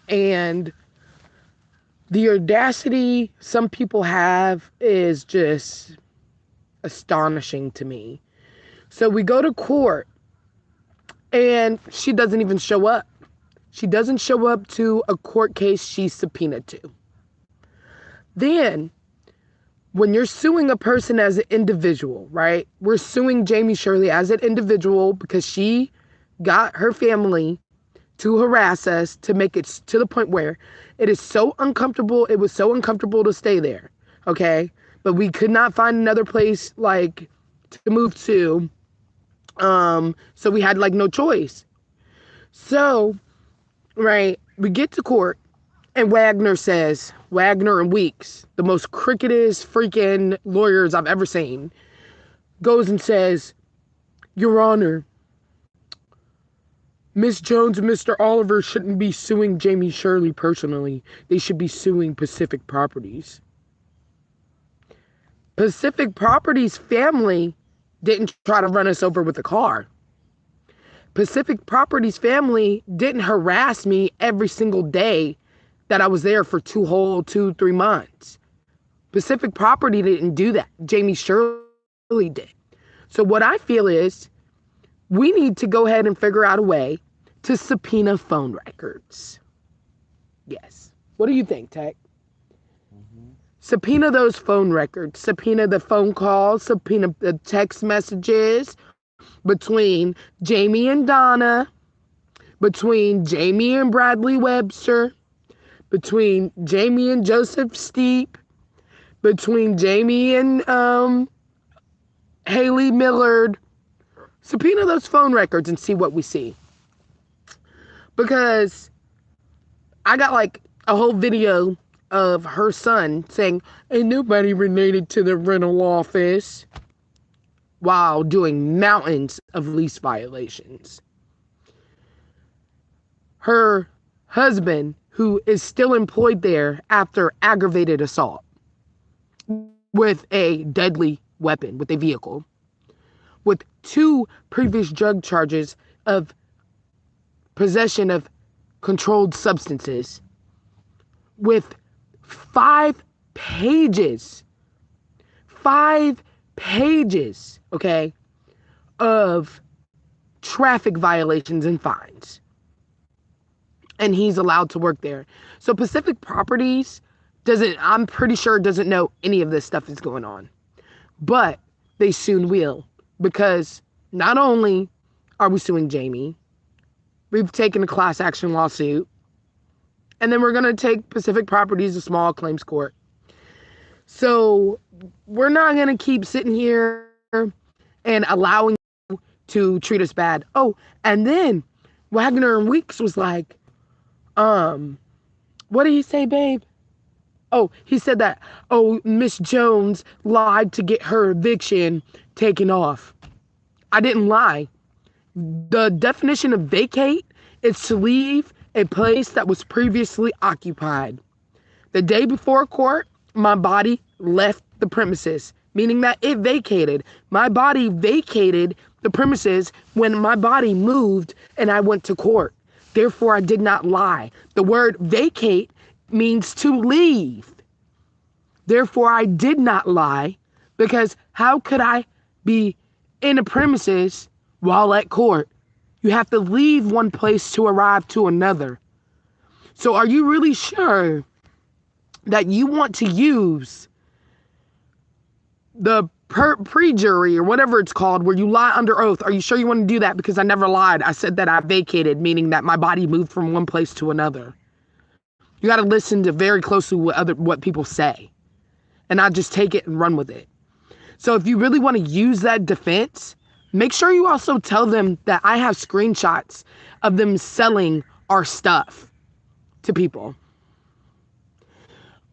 And the audacity some people have is just astonishing to me. So we go to court and she doesn't even show up. She doesn't show up to a court case she's subpoenaed to. Then, when you're suing a person as an individual, right? We're suing Jamie Shirley as an individual because she got her family to harass us to make it to the point where it is so uncomfortable. It was so uncomfortable to stay there, okay? But we could not find another place like to move to. So we had like no choice. So, right, we get to court and Wagner and Weeks, the most crookedest freaking lawyers I've ever seen, goes and says, Your Honor, Miss Jones and Mr. Oliver shouldn't be suing Jamie Shirley personally. They should be suing Pacific Properties. Pacific Properties family didn't try to run us over with a car. Pacific Properties family didn't harass me every single day that I was there for 2-3 months. Pacific Property didn't do that. Jamie Shirley did. So what I feel is we need to go ahead and figure out a way to subpoena phone records. Yes. What do you think, Tech? Subpoena those phone records. Subpoena the phone calls. Subpoena the text messages between Jamie and Donna, between Jamie and Bradley Webster, between Jamie and Joseph Steep, between Jamie and Haley Millard. Subpoena those phone records and see what we see. Because I got like a whole video of her son saying, ain't nobody related to the rental office, while doing mountains of lease violations. Her husband, who is still employed there after aggravated assault with a deadly weapon, with a vehicle, with 2 previous drug charges of possession of controlled substances, with 5 pages, okay, of traffic violations and fines. And he's allowed to work there. So Pacific Properties I'm pretty sure doesn't know any of this stuff is going on. But they soon will. Because not only are we suing Jamie, we've taken a class action lawsuit. And then we're going to take Pacific Properties to small claims court. So we're not going to keep sitting here and allowing you to treat us bad. Oh, and then Wagner and Weeks was like, what did he say, babe? Oh, he said that, Miss Jones lied to get her eviction taken off. I didn't lie. The definition of vacate is to leave a place that was previously occupied. The day before court, my body left the premises, meaning that it vacated. My body vacated the premises when my body moved and I went to court. Therefore, I did not lie. The word vacate means to leave. Therefore, I did not lie, because how could I be in a premises while at court? You have to leave one place to arrive to another. So are you really sure that you want to use the pre-jury or whatever it's called, where you lie under oath? Are you sure you want to do that? Because I never lied. I said that I vacated, meaning that my body moved from one place to another. You got to listen to very closely what people say, and not just take it and run with it. So if you really want to use that defense, make sure you also tell them that I have screenshots of them selling our stuff to people.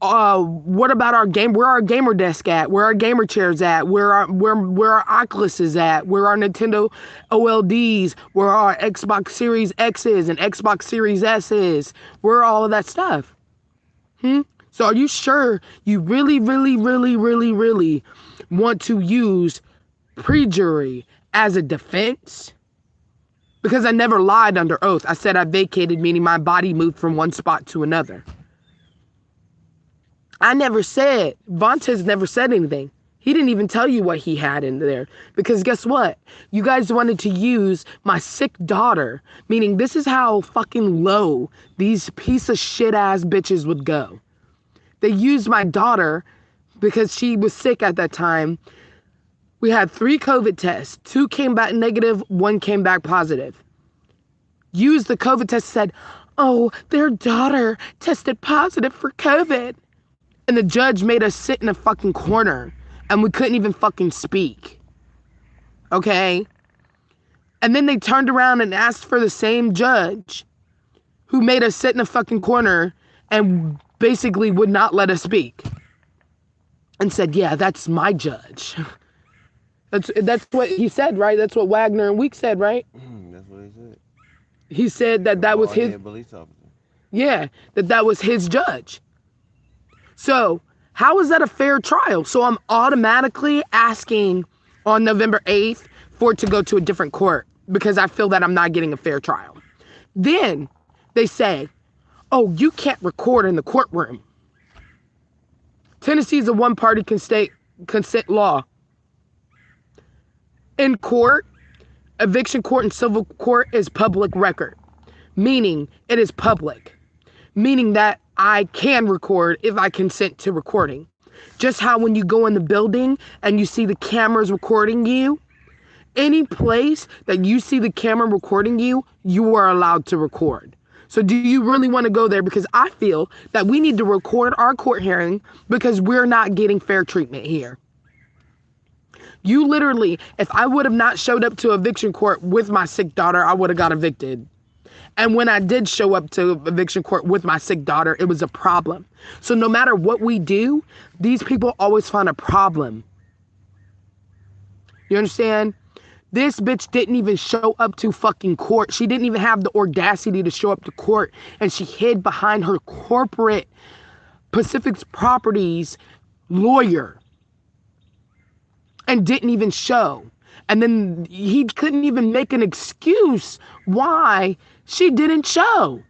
What about our game? Where our gamer desk at? Where our gamer chairs at? Where our Oculus is at? Where our Nintendo OLEDs? Where our Xbox Series X's and Xbox Series S's? Where all of that stuff? So are you sure you really, really, really, really, really want to use pre-jury as a defense? Because I never lied under oath. I said I vacated, meaning my body moved from one spot to another. Vontez never said anything. He didn't even tell you what he had in there. Because guess what? You guys wanted to use my sick daughter, meaning this is how fucking low these piece of shit ass bitches would go. They used my daughter because she was sick at that time. We had 3 COVID tests. 2 came back negative, 1 came back positive. Used the COVID test, said, oh, their daughter tested positive for COVID. And the judge made us sit in a fucking corner and we couldn't even fucking speak. Okay? And then they turned around and asked for the same judge who made us sit in a fucking corner and basically would not let us speak. And said, yeah, that's my judge. That's what he said, right? That's what Wagner and Week said, right? That's what he said. He said that was his... police officer. Yeah, that was his judge. So, how is that a fair trial? So I'm automatically asking on November 8th for it to go to a different court because I feel that I'm not getting a fair trial. Then they say, oh, you can't record in the courtroom. Tennessee's a one-party consent law. In court, eviction court and civil court is public record, meaning it is public, meaning that I can record if I consent to recording. Just how when you go in the building and you see the cameras recording you, any place that you see the camera recording you, you are allowed to record. So do you really want to go there? Because I feel that we need to record our court hearing because we're not getting fair treatment here. You literally, if I would have not showed up to eviction court with my sick daughter, I would have got evicted. And when I did show up to eviction court with my sick daughter, it was a problem. So no matter what we do, these people always find a problem. You understand? This bitch didn't even show up to fucking court. She didn't even have the audacity to show up to court. And she hid behind her corporate Pacific Properties lawyer. And didn't even show. And then he couldn't even make an excuse why she didn't show.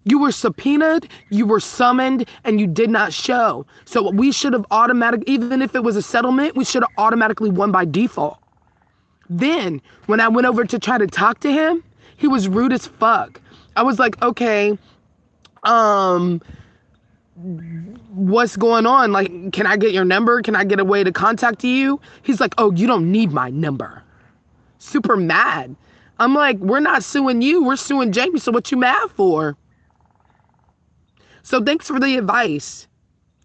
You were subpoenaed, you were summoned, and you did not show. So we should have even if it was a settlement, we should have automatically won by default. Then, when I went over to try to talk to him, he was rude as fuck. I was like, okay, what's going on? Like, can I get your number? Can I get a way to contact you? He's like, oh, you don't need my number. Super mad. I'm like, we're not suing you. We're suing Jamie. So what you mad for? So thanks for the advice,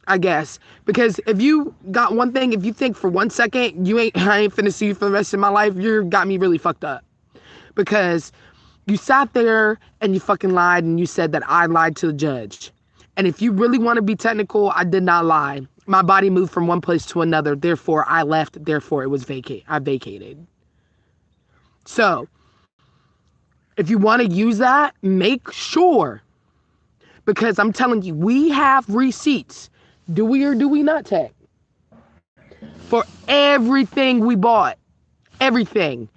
I guess. Because if you got one thing, if you think for 1 second, I ain't finna sue you for the rest of my life, you got me really fucked up. Because you sat there and you fucking lied and you said that I lied to the judge. And if you really want to be technical, I did not lie. My body moved from one place to another. Therefore, I left. Therefore, it was I vacated. So, if you want to use that, make sure. Because I'm telling you, we have receipts. Do we or do we not, Tech? For everything we bought. Everything.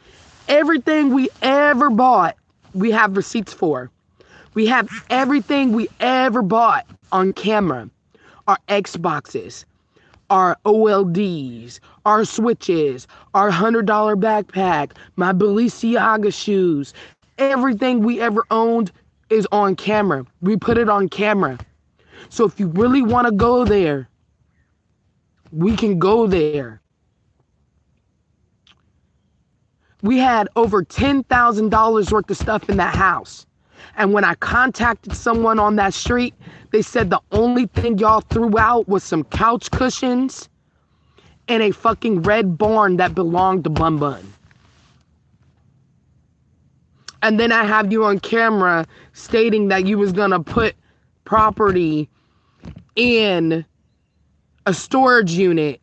Everything we ever bought, we have receipts for. We have everything we ever bought on camera. Our Xboxes, our OLDs, our Switches, our $100 backpack, my Balenciaga shoes. Everything we ever owned is on camera. We put it on camera. So if you really want to go there, we can go there. We had over $10,000 worth of stuff in that house. And when I contacted someone on that street, they said the only thing y'all threw out was some couch cushions and a fucking red barn that belonged to Bun Bun. And then I have you on camera stating that you was gonna put property in a storage unit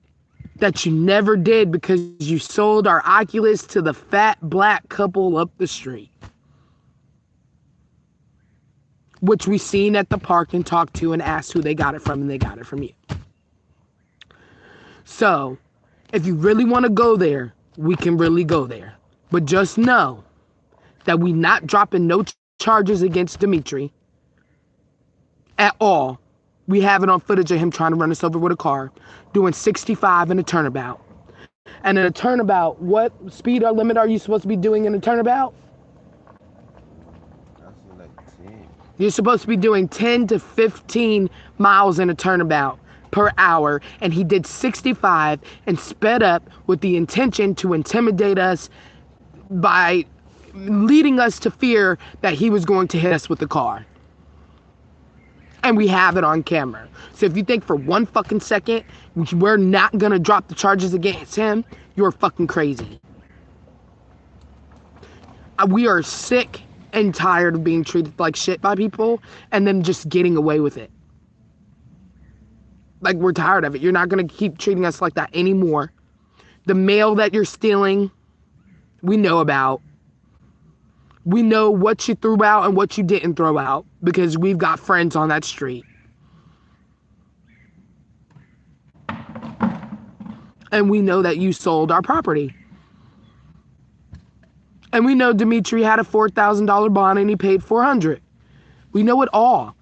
that you never did because you sold our Oculus to the fat black couple up the street. Which we seen at the park and talked to and asked who they got it from, and they got it from you. So, if you really want to go there, we can really go there. But just know that we not dropping no charges against Dimitri at all. We have it on footage of him trying to run us over with a car, doing 65 in a turnabout. And in a turnabout, what speed or limit are you supposed to be doing in a turnabout? Like 10. You're supposed to be doing 10 to 15 miles in a turnabout per hour, and he did 65 and sped up with the intention to intimidate us by leading us to fear that he was going to hit us with the car. And we have it on camera. So if you think for one fucking second we're not gonna drop the charges against him, you're fucking crazy. We are sick and tired of being treated like shit by people and then just getting away with it. Like, we're tired of it. You're not gonna keep treating us like that anymore. The mail that you're stealing, we know about. We know what you threw out and what you didn't throw out because we've got friends on that street. And we know that you sold our property. And we know Dimitri had a $4,000 bond and he paid $400. We know it all.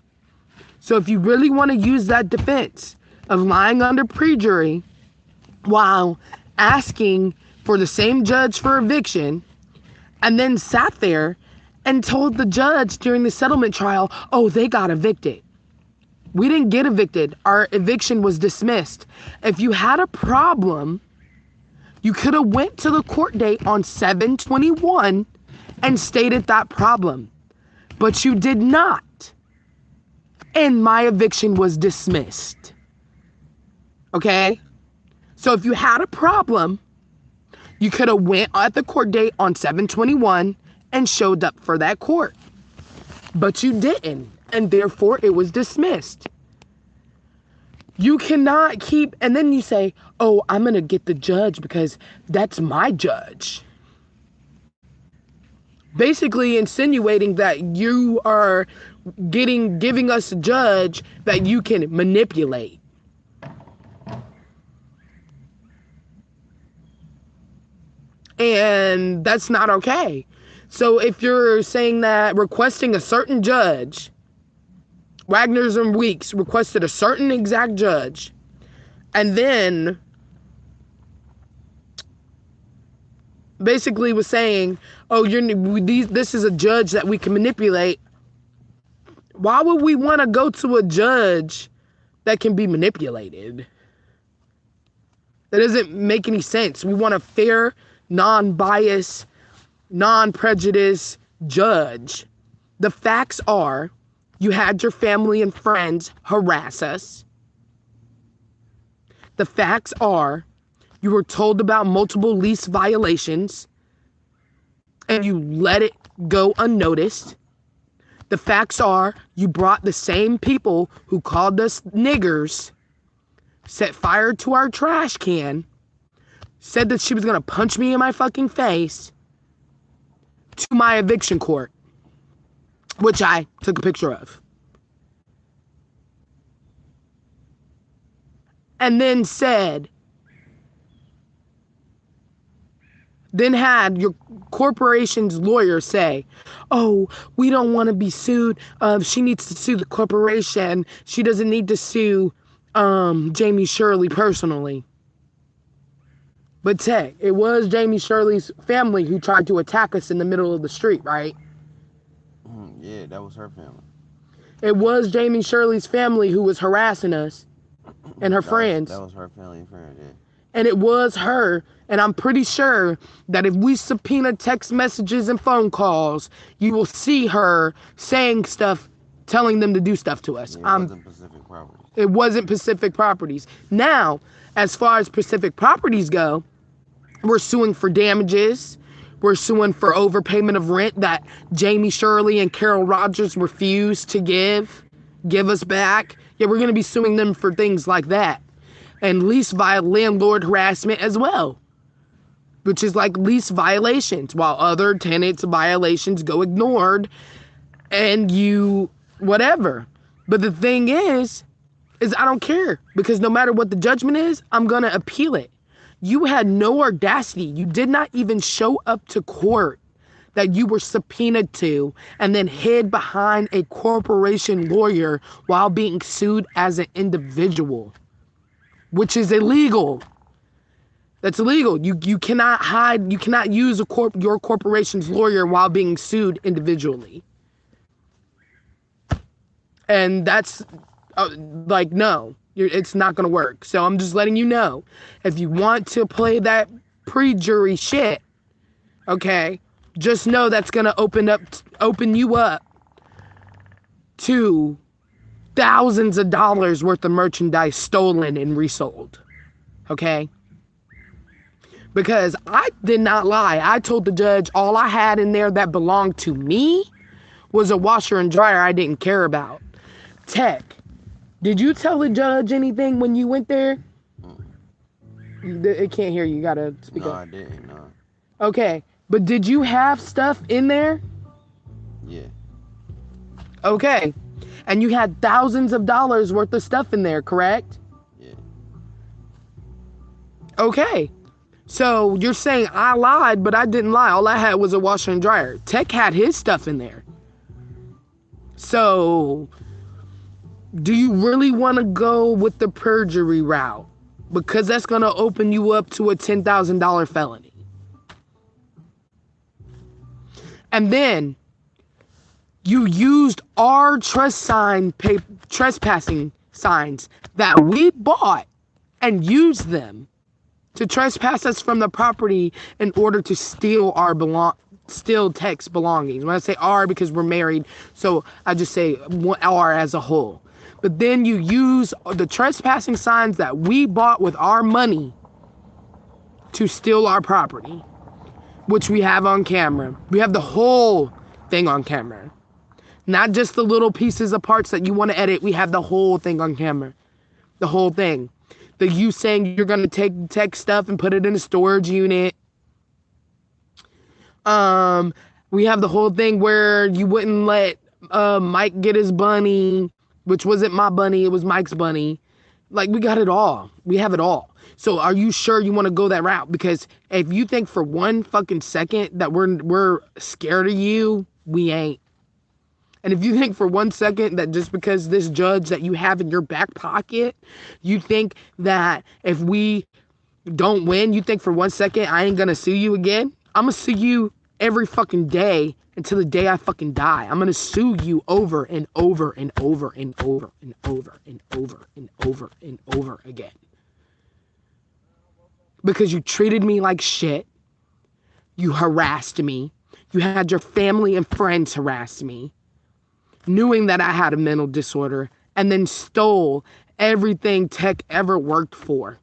So if you really want to use that defense of lying under perjury while asking for the same judge for eviction, and then sat there and told the judge during the settlement trial, oh, they got evicted. We didn't get evicted. Our eviction was dismissed. If you had a problem, you could have went to the court date on 7/21 and stated that problem. But you did not. And my eviction was dismissed. Okay? So if you had a problem, you could have went at the court date on 7/21 and showed up for that court. But you didn't, and therefore it was dismissed. You cannot keep, and then you say, oh, I'm going to get the judge because that's my judge. Basically insinuating that you are giving us a judge that you can manipulate. And that's not okay. So if you're saying that requesting a certain judge, Wagner's and Weeks requested a certain exact judge, and then basically was saying, oh, this is a judge that we can manipulate. Why would we want to go to a judge that can be manipulated? That doesn't make any sense. We want a fair, non-biased, non-prejudice judge. The facts are, you had your family and friends harass us. The facts are, you were told about multiple lease violations and you let it go unnoticed. The facts are, you brought the same people who called us niggers, set fire to our trash can, said that she was going to punch me in my fucking face, to my eviction court, which I took a picture of. And then had your corporation's lawyer say, oh, we don't want to be sued. She needs to sue the corporation. She doesn't need to sue Jamie Shirley personally. But Tech, it was Jamie Shirley's family who tried to attack us in the middle of the street, right? Yeah, that was her family. It was Jamie Shirley's family who was harassing us and her friends. That was her family and friends, yeah. And it was her, and I'm pretty sure that if we subpoena text messages and phone calls, you will see her saying stuff, telling them to do stuff to us. Yeah, it wasn't Pacific Properties. It wasn't Pacific Properties. Now, as far as Pacific Properties go, we're suing for damages. We're suing for overpayment of rent that Jamie Shirley and Carol Rogers refused to give us back. Yeah, we're going to be suing them for things like that. And landlord harassment as well, which is like lease violations, while other tenants' violations go ignored and whatever. But the thing is I don't care, because no matter what the judgment is, I'm going to appeal it. You had no audacity. You did not even show up to court. that you were subpoenaed to and then hid behind a corporation lawyer while being sued as an individual, which is illegal. That's illegal. You cannot hide, you cannot use your corporation's lawyer while being sued individually. And that's like, no, it's not going to work. So I'm just letting you know, if you want to play that pre-jury shit, okay, just know that's going to open you up to thousands of dollars worth of merchandise stolen and resold. Okay? Because I did not lie. I told the judge all I had in there that belonged to me was a washer and dryer I didn't care about. Tech, did you tell the judge anything when you went there? It can't hear you. You gotta speak up. No, I didn't. No. Okay, but did you have stuff in there? Yeah. Okay, and you had thousands of dollars worth of stuff in there, correct? Yeah. Okay, so you're saying I lied, but I didn't lie. All I had was a washer and dryer. Tech had his stuff in there. So, do you really want to go with the perjury route? Because that's going to open you up to a $10,000 felony. And then you used our trespassing signs that we bought and used them to trespass us from the property in order to steal steal Tech's belongings. When I say our, because we're married, so I just say our as a whole. But then you use the trespassing signs that we bought with our money to steal our property, which we have on camera. We have the whole thing on camera. Not just the little pieces of parts that you want to edit. We have the whole thing on camera. The whole thing. The you saying you're going to take Tech stuff and put it in a storage unit. We have the whole thing where you wouldn't let Mike get his bunny, which wasn't my bunny, it was Mike's bunny. Like, we got it all. We have it all. So are you sure you want to go that route? Because if you think for one fucking second that we're scared of you, we ain't. And if you think for 1 second that just because this judge that you have in your back pocket, you think that if we don't win, you think for 1 second I ain't gonna sue you again? I'm gonna sue you every fucking day until the day I fucking die. I'm gonna sue you over and over and over and over and over and over and over and over again. Because you treated me like shit. You harassed me. You had your family and friends harass me, knowing that I had a mental disorder, and then stole everything Tech ever worked for.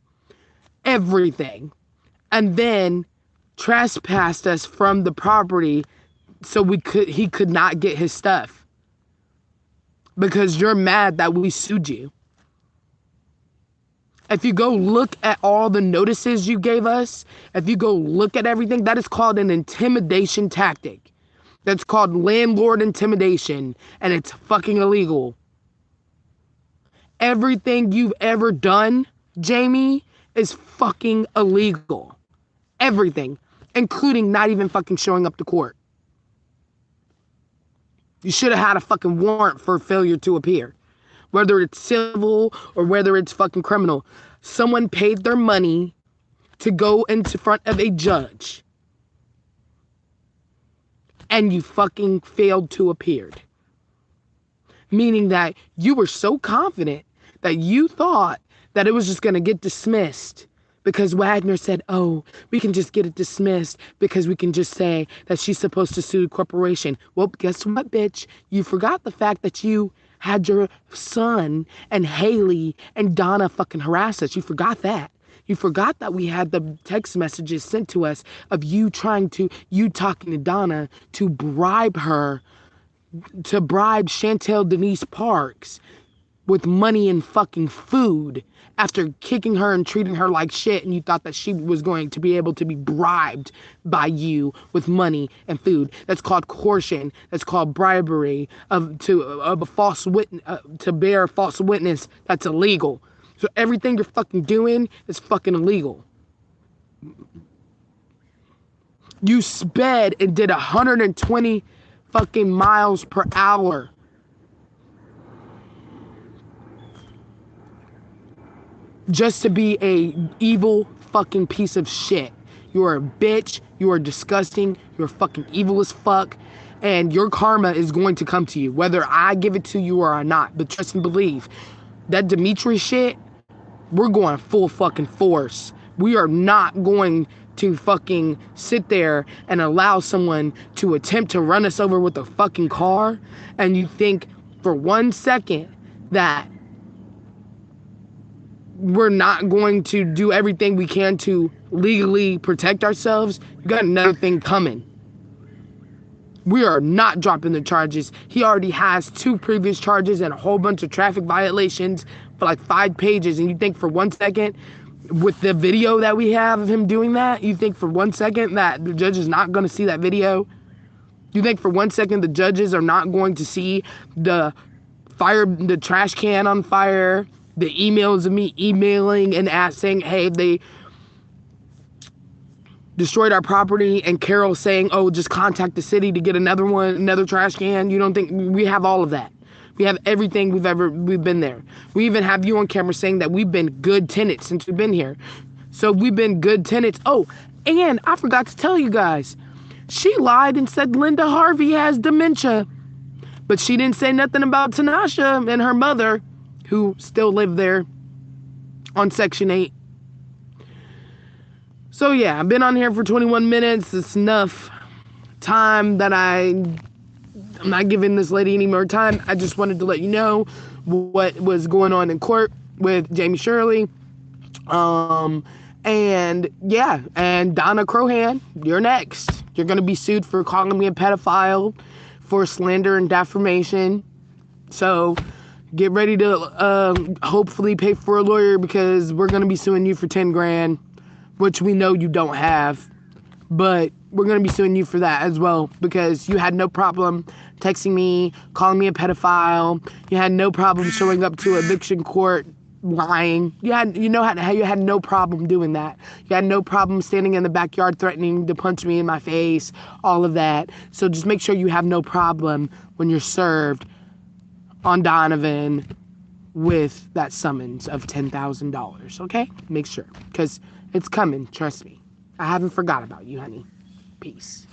Everything. And then trespassed us from the property so he could not get his stuff. Because you're mad that we sued you. If you go look at all the notices you gave us, if you go look at everything, that is called an intimidation tactic. That's called landlord intimidation, and it's fucking illegal. Everything you've ever done, Jamie, is fucking illegal. Everything, including not even fucking showing up to court. You should have had a fucking warrant for failure to appear. Whether it's civil or whether it's fucking criminal. Someone paid their money to go into front of a judge, and you fucking failed to appear. Meaning that you were so confident that you thought that it was just going to get dismissed because Wagner said, oh, we can just get it dismissed because we can just say that she's supposed to sue the corporation. Well, guess what, bitch? You forgot the fact that you had your son and Haley and Donna fucking harass us. You forgot that. You forgot that we had the text messages sent to us of you talking to Donna to bribe Chantel Denise Parks with money and fucking food after kicking her and treating her like shit, and you thought that she was going to be able to be bribed by you with money and food. That's called coercion. That's called bribery to a false witness, to bear a false witness. That's illegal. So everything you're fucking doing is fucking illegal. You sped and did 120 fucking miles per hour. Just to be a evil fucking piece of shit. You're a bitch. You are disgusting. You're fucking evil as fuck. And your karma is going to come to you, whether I give it to you or not. But trust and believe, that Dimitri shit, we're going full fucking force. We are not going to fucking sit there and allow someone to attempt to run us over with a fucking car. And you think for 1 second that we're not going to do everything we can to legally protect ourselves. You got another thing coming. We are not dropping the charges. He already has 2 previous charges and a whole bunch of traffic violations for like 5 pages. And you think for 1 second, with the video that we have of him doing that, you think for 1 second that the judge is not going to see that video? You think for 1 second the judges are not going to see the trash can on fire, the emails of me emailing and asking, hey, they destroyed our property, and Carol saying, oh, just contact the city to get another trash can? You don't think we have all of that? We have everything we've been there. We even have you on camera saying that we've been good tenants since we've been here. So we've been good tenants. Oh, and I forgot to tell you guys, she lied and said Linda Harvey has dementia, but she didn't say nothing about Tanasha and her mother, who still live there on Section 8. So yeah, I've been on here for 21 minutes. It's enough time that I'm not giving this lady any more time. I just wanted to let you know what was going on in court with Jamie Shirley. And yeah, and Donna Crohan, you're next. You're going to be sued for calling me a pedophile, for slander and defamation. So get ready to hopefully pay for a lawyer, because we're going to be suing you for 10 grand, which we know you don't have. But we're going to be suing you for that as well, because you had no problem texting me, calling me a pedophile. You had no problem showing up to eviction court lying. You had no problem doing that. You had no problem standing in the backyard threatening to punch me in my face, all of that. So just make sure you have no problem when you're served on Donovan with that summons of $10,000, okay? Make sure, because it's coming, trust me. I haven't forgot about you, honey. Peace.